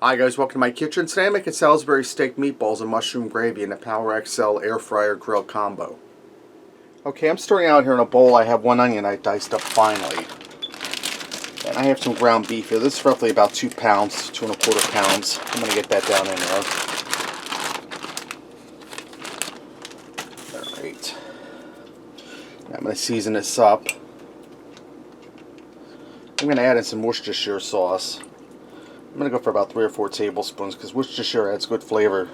Hi guys, welcome to my kitchen. Today I'm making Salisbury steak meatballs and mushroom gravy in a Power XL air fryer grill combo. Okay, I'm starting out here in a bowl. I have one onion I diced up finely. And I have some ground beef here. This is roughly about 2 pounds, 2¼ pounds. I'm going to get that down in there. Alright. I'm going to season this up. I'm going to add in some Worcestershire sauce. I'm going to go for about 3 or 4 tablespoons because Worcestershire adds good flavor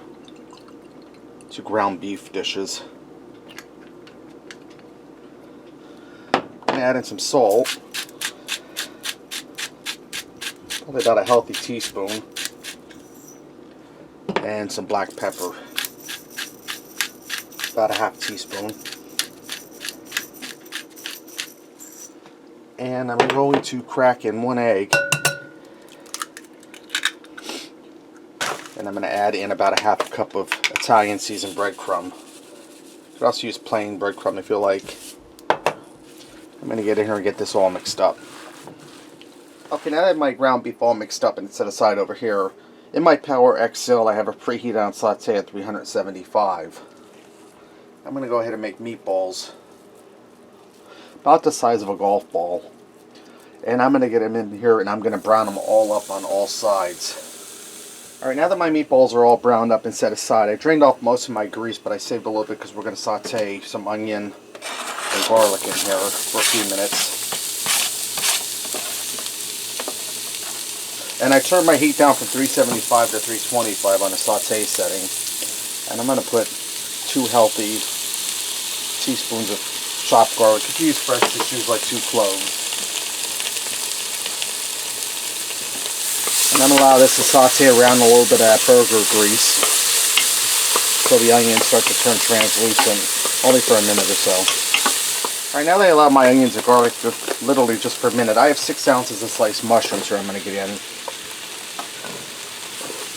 to ground beef dishes. I'm going to add in some salt. Probably about a healthy teaspoon. And some black pepper. About a ½ teaspoon. And I'm going to crack in 1 egg. And I'm going to add in about a ½ cup of Italian seasoned breadcrumb. You could also use plain breadcrumb if you like. I'm going to get in here and get this all mixed up. Okay, now I have my ground beef all mixed up and set aside over here. In my Power XL, I have a preheated on saute at 375. I'm going to go ahead and make meatballs about the size of a golf ball. And I'm going to get them in here and I'm going to brown them all up on all sides. Alright, now that my meatballs are all browned up and set aside, I drained off most of my grease, but I saved a little bit because we're going to saute some onion and garlic in here for a few minutes. And I turned my heat down from 375 to 325 on the saute setting. And I'm going to put 2 healthy teaspoons of chopped garlic. If you use fresh, just use like 2 cloves. And I'm going to allow this to saute around a little bit of that burger grease so the onions start to turn translucent, only for a minute or so. Alright, now that I allow my onions and garlic literally just for a minute, I have 6 ounces of sliced mushrooms here I'm going to get in.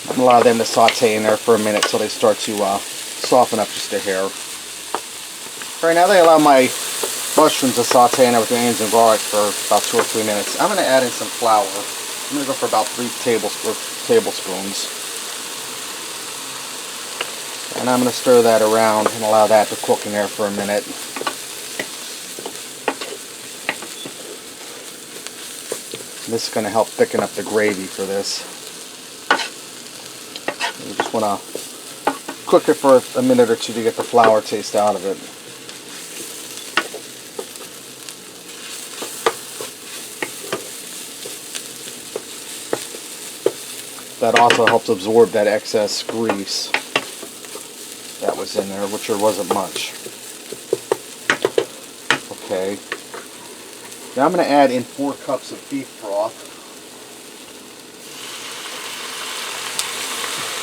I'm going to allow them to saute in there for a minute till they start to soften up just a hair. Alright, now that I allow my mushrooms to saute in there with the onions and garlic for about 2 or 3 minutes, I'm going to add in some flour. I'm going to go for about 3 tablespoons. And I'm going to stir that around and allow that to cook in there for a minute. And this is going to help thicken up the gravy for this. You just want to cook it for a minute or 2 to get the flour taste out of it. That also helps absorb that excess grease that was in there, which there wasn't much. Okay. Now I'm going to add in 4 cups of beef broth.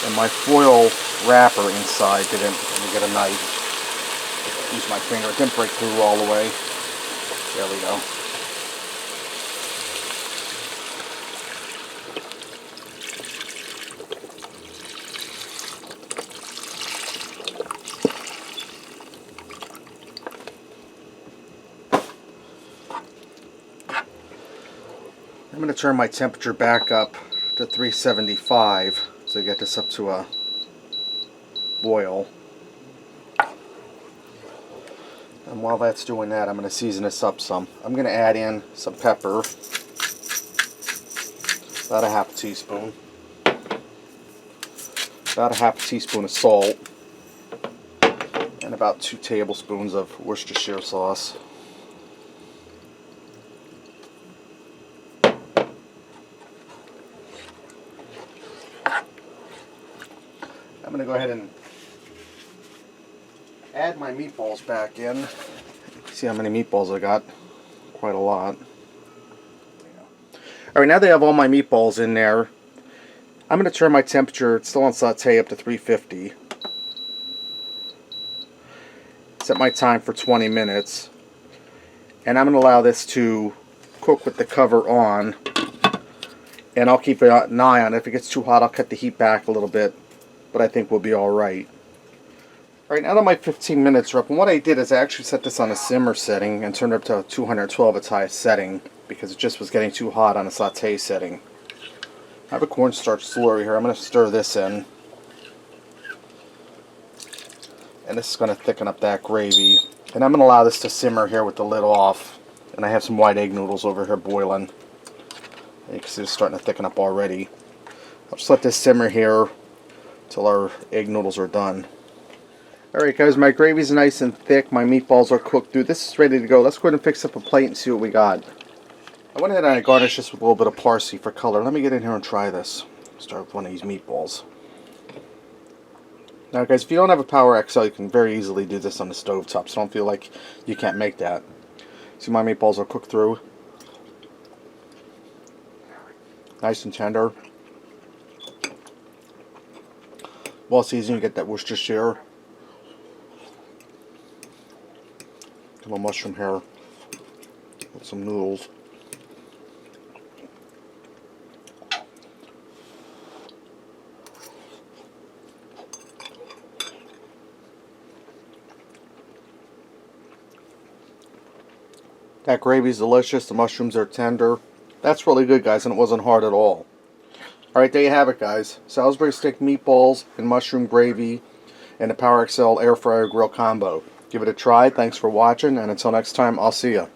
And my foil wrapper inside didn't, let me get a knife. Use my finger, it didn't break through all the way. There we go. I'm going to turn my temperature back up to 375 so get this up to a boil. And while that's doing that, I'm going to season this up some. I'm going to add in some pepper, about a ½ teaspoon, about a ½ teaspoon of salt, and about 2 tablespoons of Worcestershire sauce. I'm going to go ahead and add my meatballs back in. See how many meatballs I got? Quite a lot. Alright, now that I have all my meatballs in there, I'm going to turn my temperature, it's still on saute, up to 350. Set my time for 20 minutes. And I'm going to allow this to cook with the cover on. And I'll keep an eye on it. If it gets too hot, I'll cut the heat back a little bit. But I think we'll be alright. Alright, now that my 15 minutes are up, and what I did is I actually set this on a simmer setting and turned it up to 212 its highest setting because it just was getting too hot on a saute setting. I have a cornstarch slurry here. I'm going to stir this in. And this is going to thicken up that gravy. And I'm going to allow this to simmer here with the lid off. And I have some white egg noodles over here boiling. You can see it's starting to thicken up already. I'll just let this simmer here until our egg noodles are done. Alright guys, my gravy's nice and thick. My meatballs are cooked through. This is ready to go. Let's go ahead and fix up a plate and see what we got. I went ahead and I garnished this with a little bit of parsley for color. Let me get in here and try this. Start with one of these meatballs. Now guys, if you don't have a Power XL, you can very easily do this on the stovetop, so don't feel like you can't make that. See, my meatballs are cooked through. Nice and tender. Well, it's easy to get that Worcestershire. A little mushroom here with some noodles. That gravy's delicious. The mushrooms are tender. That's really good, guys, and it wasn't hard at all. Alright, there you have it, guys. Salisbury steak meatballs and mushroom gravy and the Power XL air fryer grill combo. Give it a try. Thanks for watching, and until next time, I'll see ya.